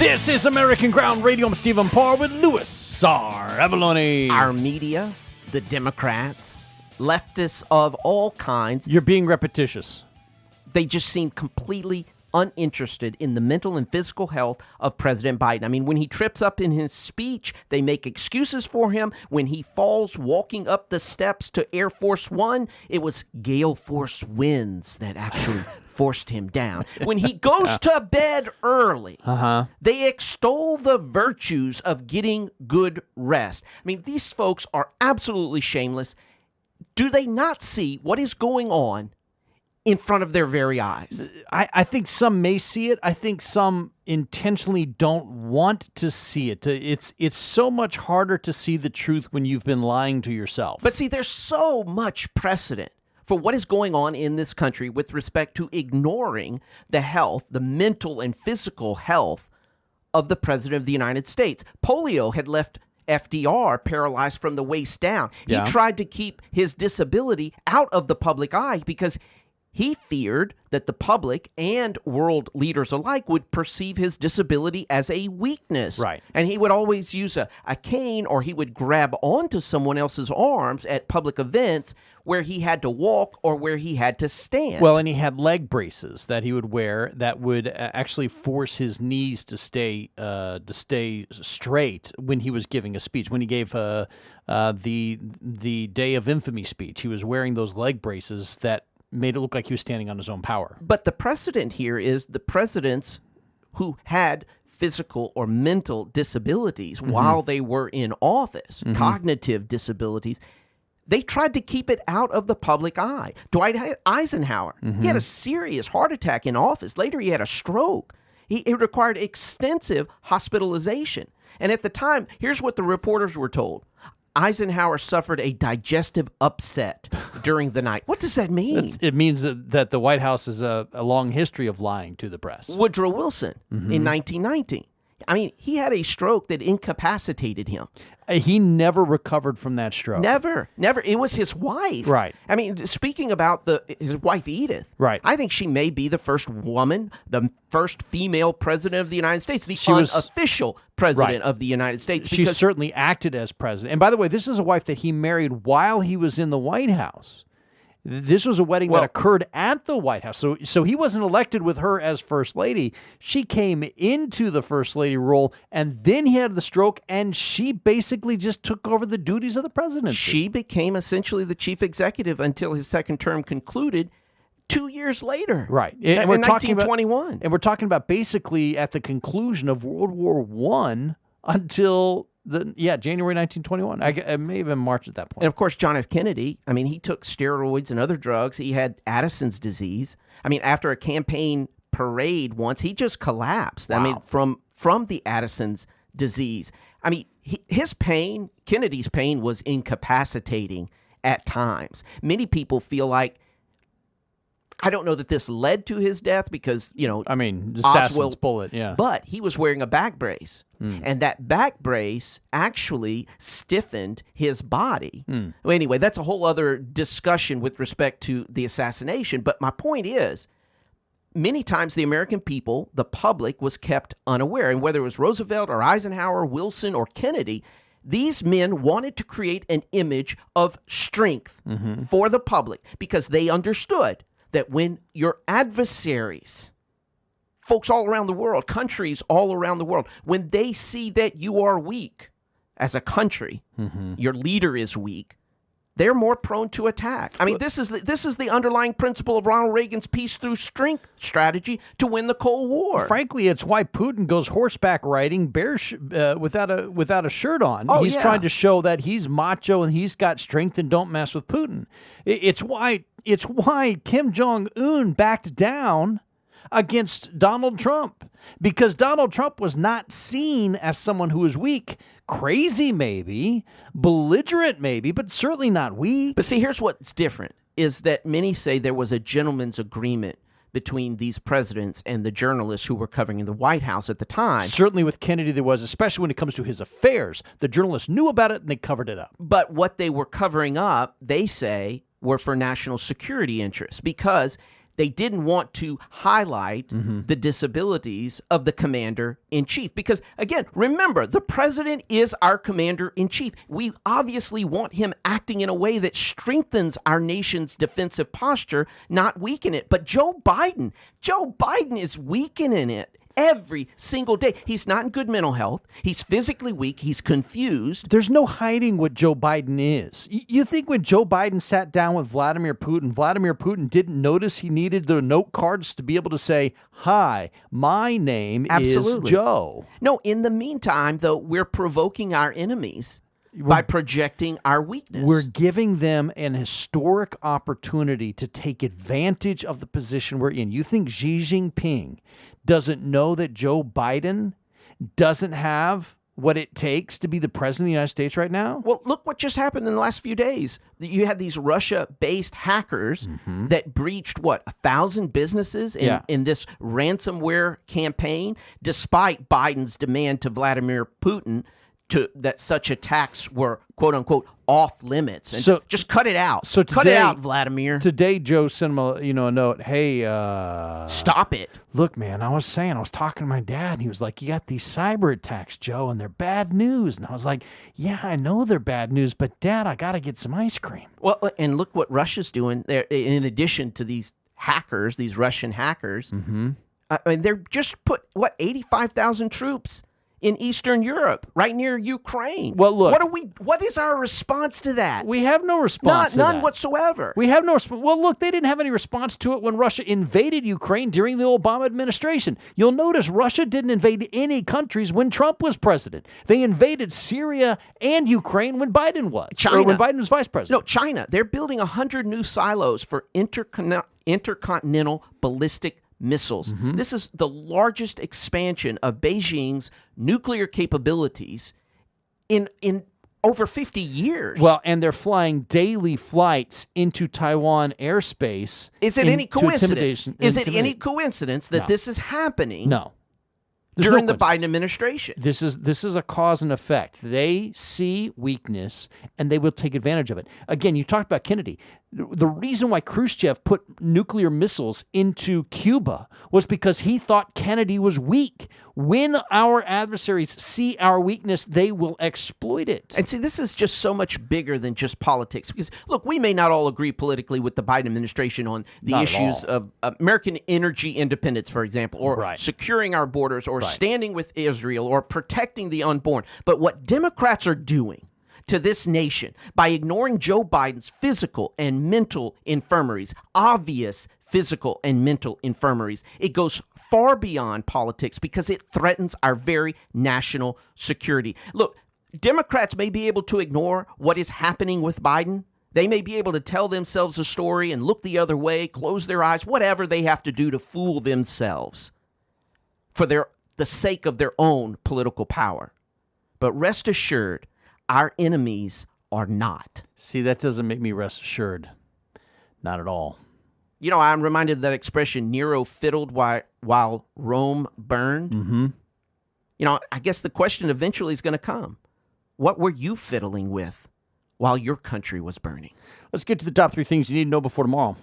This is American Ground Radio. I'm Stephen Parr with Louis R. Avalone. Our media, the Democrats, leftists of all kinds. You're being repetitious. They just seem completely uninterested in the mental and physical health of President Biden. I mean, when he trips up in his speech, they make excuses for him. When he falls walking up the steps to Air Force One, it was gale force winds that actually forced him down. When he goes to bed early, they extol the virtues of getting good rest. I mean, these folks are absolutely shameless. Do they not see what is going on in front of their very eyes? I think some may see it. I think some intentionally don't want to see it. It's so much harder to see the truth when you've been lying to yourself. But see, there's so much precedent for what is going on in this country with respect to ignoring the health, the mental and physical health of the President of the United States. Polio had left FDR paralyzed from the waist down. Yeah. He tried to keep his disability out of the public eye because he feared that the public and world leaders alike would perceive his disability as a weakness. Right. And he would always use a cane, or he would grab onto someone else's arms at public events where he had to walk or where he had to stand. Well, and he had leg braces that he would wear that would actually force his knees to stay straight when he was giving a speech. When he gave the Day of Infamy speech, he was wearing those leg braces that made it look like he was standing on his own power. But the precedent here is the presidents who had physical or mental disabilities while they were in office, cognitive disabilities, they tried to keep it out of the public eye. Dwight Eisenhower, he had a serious heart attack in office. Later, he had a stroke. It required extensive hospitalization. And at the time, here's what the reporters were told. Eisenhower suffered a digestive upset during the night. What does that mean? It means that the White House has a long history of lying to the press. Woodrow Wilson in 1919. I mean, he had a stroke that incapacitated him. He never recovered from that stroke. Never. It was his wife. Right. I mean, speaking about his wife, Edith. Right. I think she may be the first woman, the first female president of the United States, the unofficial president of the United States. She certainly acted as president. And by the way, this is a wife that he married while he was in the White House. This was a wedding that occurred at the White House. So he wasn't elected with her as First Lady. She came into the First Lady role, and then he had the stroke, and she basically just took over the duties of the presidency. She became essentially the chief executive until his second term concluded 2 years later. Right. In 1921. And we're talking about basically at the conclusion of World War I until January 1921. I may have been March at that point. And of course, John F. Kennedy, I mean, he took steroids and other drugs. He had Addison's disease. I mean, after a campaign parade once, he just collapsed. Wow. I mean, from the Addison's disease. I mean, his pain, Kennedy's pain, was incapacitating at times. Many people feel like, I don't know that this led to his death because, the assassin's bullet, yeah. But he was wearing a back brace, and that back brace actually stiffened his body. Well, anyway, that's a whole other discussion with respect to the assassination. But my point is, many times the American people, the public, was kept unaware. And whether it was Roosevelt or Eisenhower, Wilson or Kennedy, these men wanted to create an image of strength for the public because they understood that when your adversaries, folks all around the world, countries all around the world, when they see that you are weak as a country, your leader is weak, they're more prone to attack. I mean, this is the underlying principle of Ronald Reagan's peace through strength strategy to win the Cold War. Frankly, it's why Putin goes horseback riding without a shirt on. He's trying to show that he's macho and he's got strength and don't mess with Putin. It's why Kim Jong-un backed down against Donald Trump, because Donald Trump was not seen as someone who was weak. Crazy maybe, belligerent maybe, but certainly not weak. But see, here's what's different, is that many say there was a gentleman's agreement between these presidents and the journalists who were covering the White House at the time. Certainly with Kennedy there was, especially when it comes to his affairs. The journalists knew about it and they covered it up. But what they were covering up, they say, were for national security interests, because they didn't want to highlight the disabilities of the commander-in-chief. Because, again, remember, the president is our commander-in-chief. We obviously want him acting in a way that strengthens our nation's defensive posture, not weaken it. But Joe Biden is weakening it every single day. He's not in good mental health. He's physically weak. He's confused. There's no hiding what Joe Biden is. You think when Joe Biden sat down with Vladimir Putin didn't notice he needed the note cards to be able to say, "Hi, my name is Joe." No, in the meantime, though, we're provoking our enemies by projecting our weakness. We're giving them an historic opportunity to take advantage of the position we're in. You think Xi Jinping doesn't know that Joe Biden doesn't have what it takes to be the president of the United States right now? Well, look what just happened in the last few days. You had these Russia-based hackers that breached, 1,000 businesses in this ransomware campaign, despite Biden's demand to Vladimir Putin that such attacks were, quote unquote, off limits. And so just cut it out. So cut it out, Vladimir. Today, Joe sent him a note. Hey, stop it. Look, man, I was talking to my dad, and he was like, "You got these cyber attacks, Joe, and they're bad news." And I was like, "Yeah, I know they're bad news, but Dad, I got to get some ice cream." Well, and look what Russia's doing there. In addition to these hackers, these Russian hackers, I mean, they're just put 85,000 troops in Eastern Europe, right near Ukraine. Well, look, what is our response to that? We have no response. None whatsoever. We have no response. Well, look, they didn't have any response to it when Russia invaded Ukraine during the Obama administration. You'll notice Russia didn't invade any countries when Trump was president. They invaded Syria and Ukraine when Biden was. China. Or when Biden was vice president. No, China. They're building 100 new silos for intercontinental ballistic missiles. This is the largest expansion of Beijing's nuclear capabilities in over 50 years. Well, and they're flying daily flights into Taiwan airspace. Is it any coincidence? Is it any coincidence that this is happening? No. During the Biden administration. This is a cause and effect. They see weakness and they will take advantage of it. Again, you talked about Kennedy. The reason why Khrushchev put nuclear missiles into Cuba was because he thought Kennedy was weak. When our adversaries see our weakness, they will exploit it. And see, this is just so much bigger than just politics. Because, look, we may not all agree politically with the Biden administration on the issues of American energy independence, for example, or securing our borders, or standing with Israel, or protecting the unborn. But what Democrats are doing to this nation by ignoring Joe Biden's physical and mental infirmaries, obvious physical and mental infirmaries, it goes far beyond politics because it threatens our very national security. Look, Democrats may be able to ignore what is happening with Biden. They may be able to tell themselves a story and look the other way, close their eyes, whatever they have to do to fool themselves for the sake of their own political power. But rest assured, our enemies are not. See, that doesn't make me rest assured. Not at all. You know, I'm reminded of that expression, Nero fiddled while Rome burned. You know, I guess the question eventually is going to come. What were you fiddling with while your country was burning? Let's get to the top 3 things you need to know before tomorrow.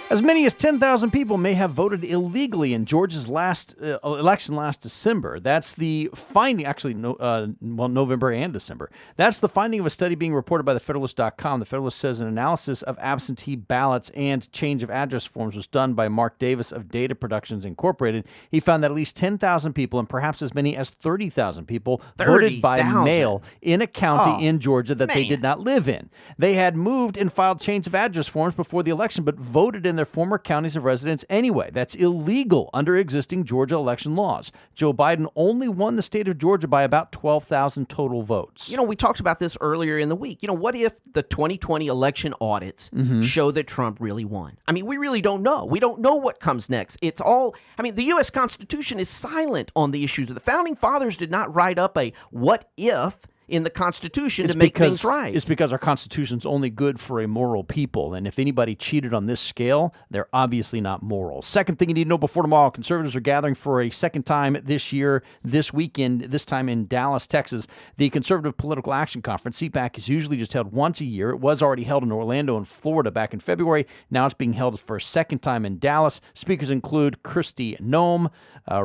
As many as 10,000 people may have voted illegally in Georgia's last election last December. That's the finding, actually, November and December. That's the finding of a study being reported by TheFederalist.com. The Federalist says an analysis of absentee ballots and change of address forms was done by Mark Davis of Data Productions Incorporated. He found that at least 10,000 people and perhaps as many as 30,000 people voted by mail in a county in Georgia that they did not live in. They had moved and filed change of address forms before the election, but voted in their former counties of residence anyway. That's illegal under existing Georgia election laws. Joe Biden only won the state of Georgia by about 12,000 total votes. You know, we talked about this earlier in the week. You know, what if the 2020 election audits show that Trump really won? I mean, we really don't know. We don't know what comes next. It's all, I mean, the U.S. Constitution is silent on the issues. The Founding Fathers did not write up a what if in the Constitution to make things right. It's because our Constitution's only good for a moral people. And if anybody cheated on this scale, they're obviously not moral. Second thing you need to know before tomorrow, conservatives are gathering for a second time this year, this weekend, this time in Dallas, Texas. The Conservative Political Action Conference, CPAC, is usually just held once a year. It was already held in Orlando and Florida back in February. Now it's being held for a second time in Dallas. Speakers include Kristi Noem,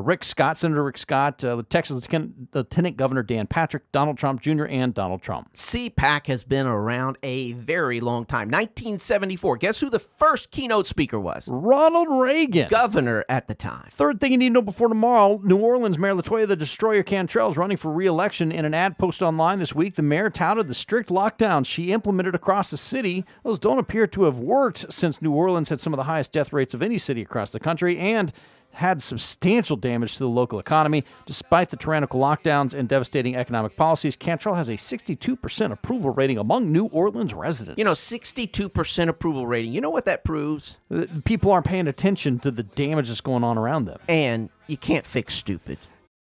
Rick Scott, Senator Rick Scott, the Texas Lieutenant Governor Dan Patrick, Donald Trump Jr., and Donald Trump. CPAC has been around a very long time. 1974. Guess who the first keynote speaker was? Ronald Reagan. Governor at the time. Third thing you need to know before tomorrow, New Orleans Mayor LaToya the Destroyer Cantrell is running for re-election. In an ad post online this week, the mayor touted the strict lockdowns she implemented across the city. Those don't appear to have worked since New Orleans had some of the highest death rates of any city across the country and had substantial damage to the local economy. Despite the tyrannical lockdowns and devastating economic policies, Cantrell has a 62% approval rating among New Orleans residents. 62% approval rating. You know what that proves? People aren't paying attention to the damage that's going on around them. And you can't fix stupid.